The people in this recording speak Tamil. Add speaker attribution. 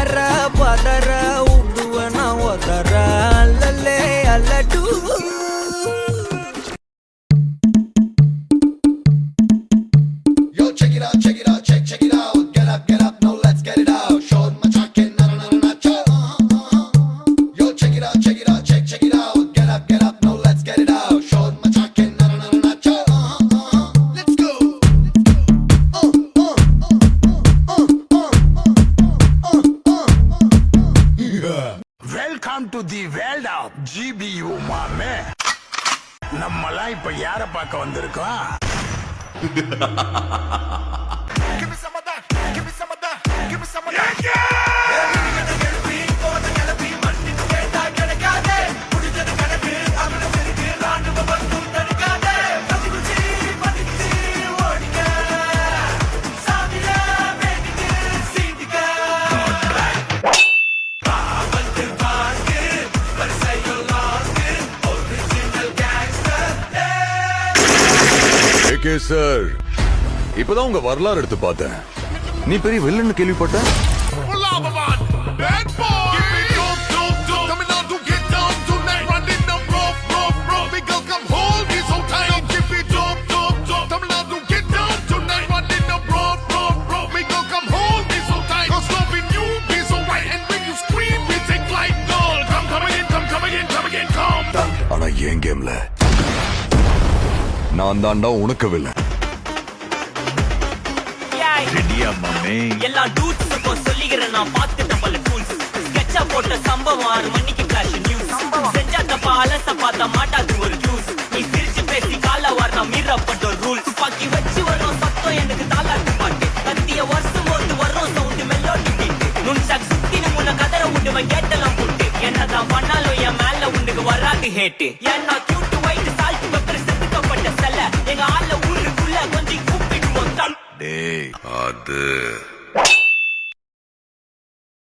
Speaker 1: பதற பதற உடுவன ஒதற அல்லலே அல்லடு
Speaker 2: to the world of GBU மாமே. நம்மலாம் இப்ப யார பார்க்க வந்திருக்கோம்? Give me some of that. Give me some of that. Give me some of that.
Speaker 3: Sir, இப்பதான் உங்க வரலாறு எடுத்து பார்த்தேன். நீ பெரிய வில்லன்னு கேள்விப்பட்ட. ஆனா என் கேம்ல நான் தாண்டா உனக்கு வில்ல.
Speaker 4: ரெடியா மாமே? எல்லா டூட்ஸ்க்கும் சொல்லிக்கிறேன் நான் பார்த்துட்ட பல டூல்ஸ். ஸ்கெட்சா போட்ட சம்பவம் 6 மணிக்கு ஃபிளாஷ் நியூஸ். செஞ்சா தப்பா அலச பார்த்தா மாட்டாது ஒரு ஜூஸ். நீ சிரிச்சு பேசி கால வார்னா மீறப்பட்ட ரூல். துப்பாக்கி வச்சு வரும் சத்தம் எனக்கு தாலாட்டு பாட்டு. கத்திய வருஷம் போது வரும் சவுண்ட் மெலோடி பீட். நுண்சாக் சுத்தினு முன்ன கதற விடுவேன் கேட்டெல்லாம் போட்டு. என்னதான் பண்ணாலும் என் மேல உனக்கு வராது ஹேட்டு. ஏன்னா கியூட் ஒயிட் சால்ட் பெப்பர் செதுக்கப்பட்ட செல்ல. எங்க ஆள ஊருக்குள்ள கொஞ்சம் கூப்பிடுவோம் தம்.
Speaker 3: டேய் அது